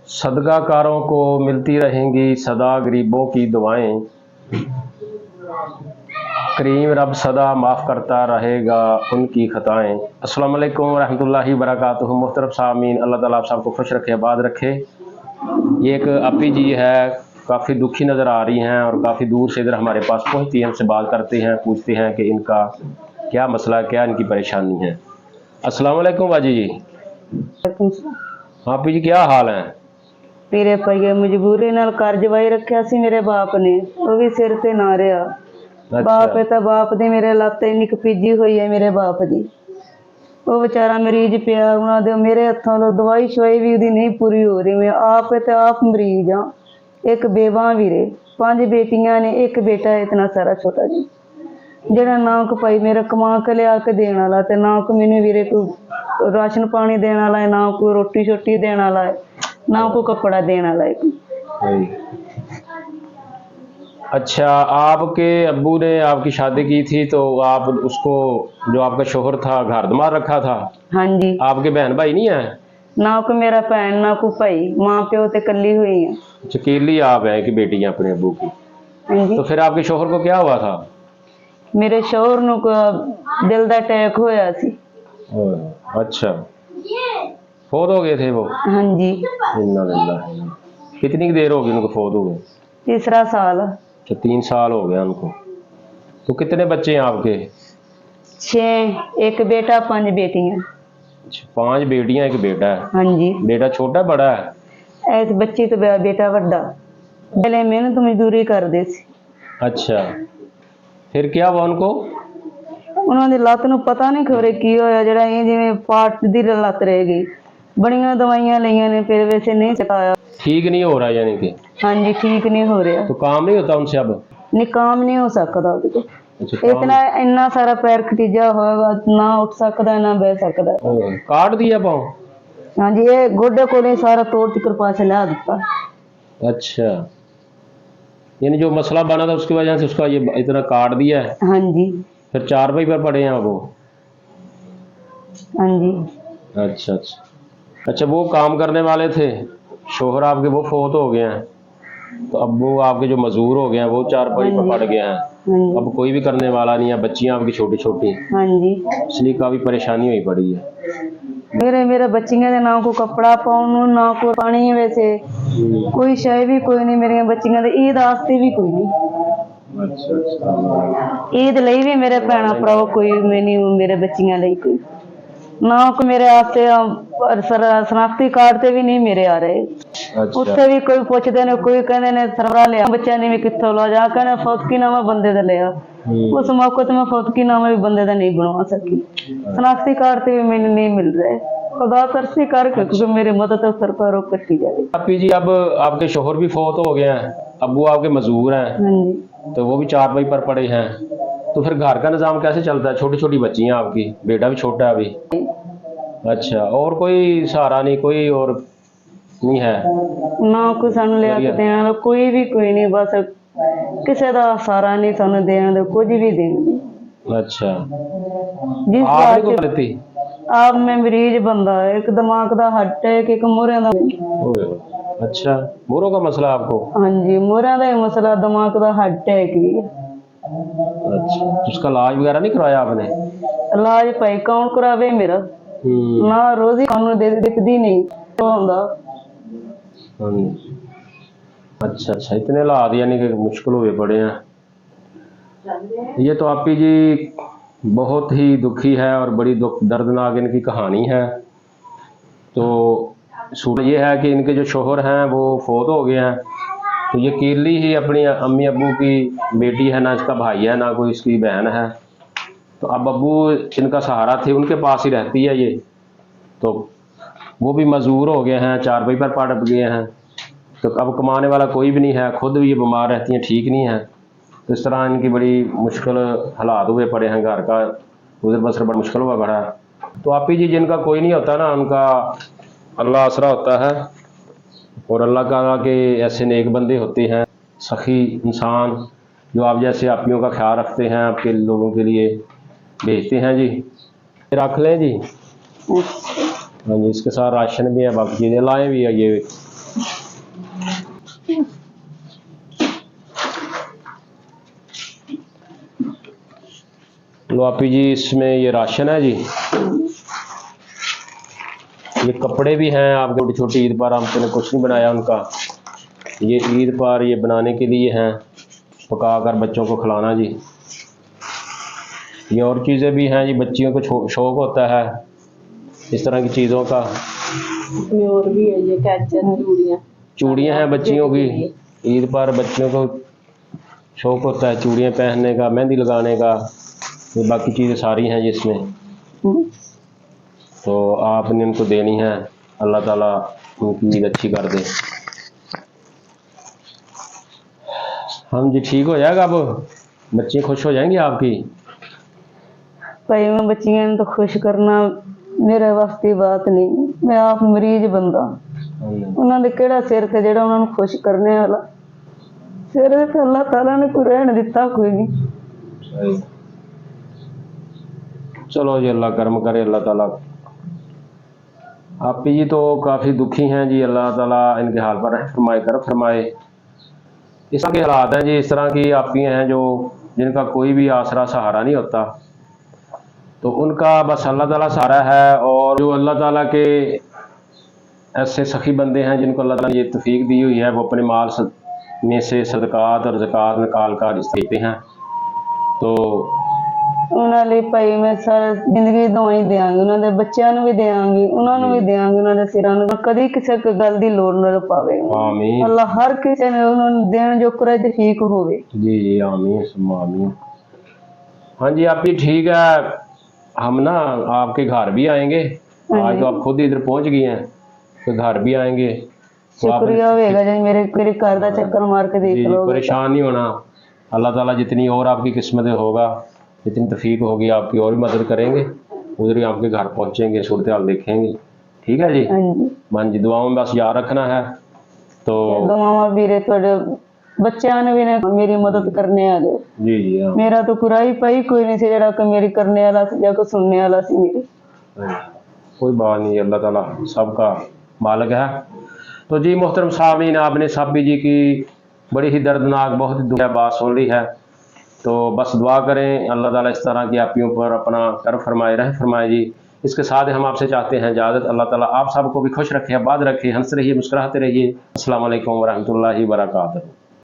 सदकाकारों को मिलती रहेंगी सदा गरीबों की दुआएं। करीम रब सदा माफ़ करता रहेगा उनकी खताएं। अस्सलाम वालेकुम रहमतुल्लाहि वबरकातुहू। मुहतरम सामीन, अल्लाह ताला आप सबको खुश रखे, आबाद रखे। ये एक अपी जी है, काफ़ी दुखी नज़र आ रही हैं और काफ़ी दूर से इधर हमारे पास पहुँचती हैं, हमसे बात करते हैं, पूछते हैं कि इनका क्या मसला, क्या इनकी परेशानी है। अस्सलाम वालेकुम बाजी जी। आपी जी क्या हाल है? ਮੇਰੇ ਪਈਏ ਮਜਬੂਰੀ ਨਾਲ ਕਰਜ਼ ਵਾਈ ਰੱਖਿਆ ਸੀ ਮੇਰੇ ਬਾਪ ਨੇ, ਉਹ ਵੀ ਸਿਰ ਤੇ ਨਾ ਰਿਹਾ। ਬਾਪ ਹੈ ਤਾਂ ਬਾਪ ਦੀ ਮੇਰੇ ਲੱਤ ਇੰਨੀ ਕੁ ਭਿੱਜੀ ਹੋਈ ਹੈ ਮੇਰੇ ਬਾਪ ਦੀ। ਉਹ ਵਿਚਾਰਾ ਮਰੀਜ਼ ਪਿਆ, ਉਹਨਾਂ ਦੇ ਮੇਰੇ ਹੱਥੋਂ ਤੋਂ ਦਵਾਈ ਸ਼ਵਾਈ ਵੀ ਉਹਦੀ ਨਹੀਂ ਪੂਰੀ ਹੋ ਰਹੀ। ਮੈਂ ਆਪ ਹੈ ਤੇ ਆਪ ਮਰੀਜ਼ ਹਾਂ। ਇੱਕ ਬੇਵਾਂ ਵੀਰੇ, 5 ਬੇਟੀਆਂ ਨੇ, ਇੱਕ ਬੇਟਾ ਹੈ ਇਤਨਾ ਸਾਰਾ ਛੋਟਾ ਜੀ, ਜਿਹੜਾ ਨਾ ਕੋ ਭਾਈ ਮੇਰਾ ਕਮਾ ਕੇ ਲਿਆ ਕੇ ਦੇਣ ਵਾਲਾ ਤੇ ਨਾ ਕੋ ਮੈਨੂੰ ਵੀਰੇ ਕੋਈ ਰਾਸ਼ਨ ਪਾਣੀ ਦੇਣ ਵਾਲਾ ਹੈ, ਨਾ ਕੋਈ ਰੋਟੀ ਛੋਟੀ देने वाला है, ना को कपड़ा देने वाला है। अच्छा, आपके अब्बू ने आपकी शादी की थी तो आप उसको, जो आपका शोहर था, घर दमार रखा था? हाँ जी। आपके बहन भाई नहीं है? ना को मेरा भैन ना को भाई, माँ प्यो ते कली हुई है। अकेली आप हैं कि बेटी है अपने अब्बू की? हाँ जी। तो फिर आपके शोहर को क्या हुआ था? मेरे शोहर नु दिल दा अटैक होया सी। अच्छा, फौत हो गए थे वो? हाँ जी। इन्ना लिल्लाह। कितनी देर हो गई उनको फौत हो गए? तीसरा साल। अच्छा, 3 साल हो गया उनको। तो कितने बच्चे हैं आपके? 6, एक बेटा 5 बेटियां। अच्छा, 5 बेटियां एक बेटा है। हाँ जी। बेटा छोटा बड़ा है? ऐस बच्ची तो बेटा वड्डा। पहले मेहनत मजदूरी करदे सी। अच्छा, फिर क्या हुआ उनको? ਉਹਨਾਂ ਦੀ ਲੱਤ ਨੂੰ ਪਤਾ ਨਹੀਂ ਖਬਰੇ ਕੀ ਹੋਇਆ, ਜਿਹੜਾ ਇਹ ਜਿਵੇਂ ਪਾਟ ਦੀ ਲੱਤ ਰਹਿ ਗਈ। ਬੜੀਆਂ ਦਵਾਈਆਂ ਲਈਆਂ ਨੇ ਫਿਰ ਵੈਸੇ नहीं सिखाया। ठीक नहीं हो रहा यानी कि? हाँ जी, ठीक नहीं हो रहा। तो काम नहीं होता उनसे अब? नहीं, काम नहीं हो सकता ਉਹਦੇ ਕੋਲ। अच्छा, इतना ਇੰਨਾ ਸਾਰਾ ਪੈਰ ਖਟੀਜਾ ਹੋਏਗਾ, ਨਾ ਉੱਠ ਸਕਦਾ ਨਾ ਬਹਿ ਸਕਦਾ। काट दिया पाँव? हाँ जी, ये गोडे कोले सारा तोड़ तिकर पास ला दिता। अच्छा, यानी जो मसला बना था उसकी वजह से उसका ये इतना काट दिया है। हाँ जी। फिर 4 भाई पर पड़े हैं वो? हाँ जी। अच्छा अच्छा अच्छा, वो काम करने वाले थे, शोहर आपके वो फौत हो गए हैं, तो अब वो आपके जो मजदूर हो गए हैं वो 4 भाई पर पड़ गए हैं। हाँ जी। अब कोई भी करने वाला नहीं है, बच्चियां आपकी छोटी छोटी, हाँ जी। इसलिए काफ़ी परेशानी हुई पड़ी है। मेरे बच्चियां दे ना को कपड़ा पाउन नूं, ना को पानी, वैसे कोई शय भी कोई नहीं। मेरिया बच्चियां दे ईद आस्ते भी कोई नहीं। अच्छा अच्छा, ईद लई भी मेरे भैन भरा कोई नहीं, मेरे बच्चियां लई कोई ना को मेरे आस्ते शनाख्ती कार्ड ते भी नहीं मेरे आ रहे। अच्छा उत्थे भी कोई पुछदे ने, कोई कहंदे ने सरवरा लिया बच्चा ने भी कित्थों ला जा, कहने फौतकीनामा बंदे दा लिया। उस मौके ते मैं फौतकीनामा भी बंदे दा नहीं बनवा सकी। शनाख्ती कार्ड ते भी मैंने नहीं मिल रहे। खुदा तरसी करके क्योंकि मेरी मदद सर पर रोक कटी जाए। आपी जी, अब आपके शोहर भी फौत हो गए हैं, अब्बू आपके मजदूर हैं, हाँ जी। तो वो भी 4 भाई पर पड़े हैं, तो फिर घर का निज़ाम कैसे चलता है? छोटी छोटी बच्चियां आपकी, बेटा भी छोटा है अभी। अच्छा, और कोई सहारा नहीं, कोई और नहीं है? ना कोई सानू लिया के देने वाला कोई नहीं, बस किसी का सहारा नहीं सानू देने दे, कुछ भी देने। अच्छा, जिस आपने को लेती? आप में मरीज बंदा है, एक दिमाग का हट है, एक मोहरिया का। अच्छा, मोरों का मसला आपको? हाँ जी, मोहरिया का ही मसला, दिमाग का हट है कि। अच्छा, उसका इलाज वगैरह नहीं करवाया आपने? इलाज भाई कौन करावे मेरा, ना रोजी कानून दिखती नहीं तो होंदा। अच्छा अच्छा, इतने हालात यानी कि मुश्किल हुए पड़े हैं। ये तो आपी जी बहुत ही दुखी है और बड़ी दर्दनाक इनकी कहानी है। तो सूरत ये है कि इनके जो शोहर हैं वो फौत हो गए हैं, तो ये अकेली ही अपनी अम्मी अब्बू की बेटी है, ना इसका भाई है ना कोई इसकी बहन है। तो अब अब्बू इनका सहारा थे, उनके पास ही रहती है ये। तो वो भी मजबूर हो गए हैं, 4 भाई पर पड़ गए हैं, तो अब कमाने वाला कोई भी नहीं है, खुद भी ये बीमार रहती हैं, ठीक नहीं है। तो इस तरह इनकी बड़ी मुश्किल हालात हुए पड़े हैं, घर का गुजर बसर बड़ा मुश्किल हुआ पड़ा है। तो आपी जी जिनका कोई नहीं होता ना, उनका अल्लाह आसरा होता है, और अल्लाह का के ऐसे नेक बंदे होते हैं, सखी इंसान, जो आप जैसे आपियों का ख्याल रखते हैं, आपके लोगों के लिए भेजते हैं जी। रख लें जी। हाँ जी, इसके साथ राशन भी है, बाकी चीज़ें लाएँ भी है, ये लो आपी जी, इसमें ये राशन है जी, ये कपड़े भी हैं आपके। छोटी छोटी ईद पर हमने कुछ नहीं बनाया उनका, ये ईद पर ये बनाने के लिए हैं, पका कर बच्चों को खिलाना जी। ये और चीज़ें भी हैं जी, बच्चियों को शौक होता है इस तरह की चीज़ों का। और भी है ये कैचर, चूड़ियाँ हैं बच्चियों की, ईद पर बच्चियों को शौक होता है चूड़ियाँ पहनने का, मेहंदी लगाने का। ये बाकी चीज़ें सारी हैं जिसमें, तो आपने उनको देनी है। अल्लाह ताला उनकी ईद अच्छी कर दे। हम जी ठीक हो जाएगा, अब बच्चे खुश हो जाएंगी आपकी। भाई मैं बच्चियां तो खुश करना मेरे वास्ते बात नहीं, मैं आप मरीज बंदा, उन्होंने केड़ा सिर ते जेड़ा उन्होंने खुश करने वाला, सिर ते अल्लाह ताला ने कोई रहन दिता कोई नहीं। चलो जी, अल्लाह करम करे अल्लाह ताला। आप जी तो काफ़ी दुखी हैं जी, अल्लाह ताला इनके हाल पर रहम फरमाए, कर फरमाए। इस तरह के हालात हैं जी, इस तरह की आप ही हैं जो जिनका कोई भी आसरा सहारा नहीं होता, तो उनका बस अल्लाह ताला सहारा है। और जो अल्लाह ताला के ऐसे सखी बंदे हैं जिनको अल्लाह ताला ने ये तौफीक दी हुई है, वो अपने माल में से सदकात और ज़कात निकाल कर देते हैं। तो उन्होंने भाई मैं सारा जिंदगी दवाई देंगी, उन्होंने बच्चों भी देंगी, उन्होंने भी देंगी, उन्होंने सिरों में कभी किसी गल की लोड़ न पावे। आमीन। अल्लाह हर किसी ने उन्होंने देने जो करे ठीक होवे। जी जी, आमीन सुम्मा आमीन। हाँ जी आप ही ठीक है, हम ना आपके घर भी आएंगे। आज तो आप खुद ही इधर पहुंच गई हैं, तो घर भी आएंगे। तो आप शुक्रिया होगा जी, मेरे घर का चक्कर मार के देख लो। परेशान नहीं होना, अल्लाह ताला जितनी और आपकी किस्मत में होगा, जितनी तौफीक होगी आपकी और भी मदद करेंगे। उधर ही आपके घर पहुंचेंगे, सूरत हाल देखेंगे। ठीक है जी। हाँ जी, दुआओं में बस याद रखना है। तो दुआवां वीरे थोड़े बच्चों ने भी ने मेरी मदद करने आ गए। जी जी हाँ। मेरा तो कुराई पाई कोई नहीं सी जरा कि मेरी करने वाला सी या को सुनने वाला सी मेरी। कोई बात नहीं, अल्लाह ताला सबका मालिक है। तो जी मोहतरम सामीन, आपने साबी जी की बड़ी ही दर्दनाक, बहुत ही दुखद बात सुन ली है। तो बस दुआ करें अल्लाह ताला इस तरह की आपियों पर अपना कर फरमाए, रह फरमाए जी। इसके साथ हम आपसे चाहते हैं इजाज़त। अल्लाह ताला आप सबको भी खुश रखे, आबाद रखे, हंस रहिए, मुस्कुराते रहिए। अस्सलाम वालेकुम वरहमतुल्लाहि वबरकातुहू।